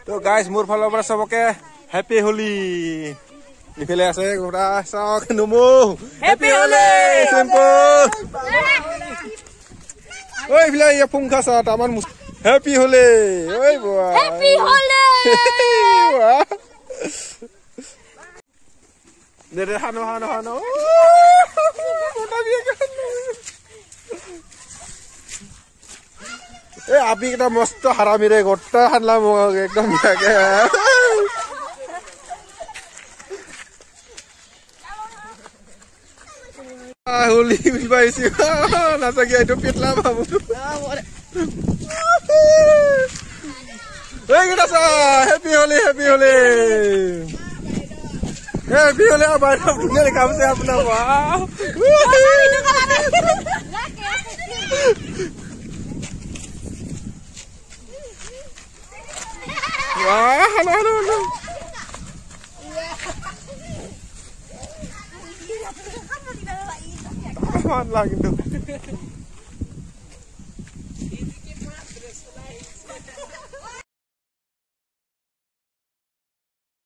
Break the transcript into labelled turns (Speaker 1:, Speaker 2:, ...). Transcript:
Speaker 1: তো গাইজ মোৰ ফালৰ পৰা চবকে হেপী হোলি ইফালে আছে গোটা চাওক নমো হেপী হোলি চিম্পল ঐ ইফালে ইয়া পুংখা চাট আমাৰ হেপী হোলি ঐ বুৱা হেপী হোলি দে হানো হানো হানো মোটা বিয়া ए आपी केटा मस्त हरामी रे गोट्टा हानला म एकदम के होली बाइसी नाचा गया तो पेटला बाबू ए केटा सा हैप्पी होली हैप्पी होली भाई सब दुनिया काम से अपना वाह wah halo lagi tuh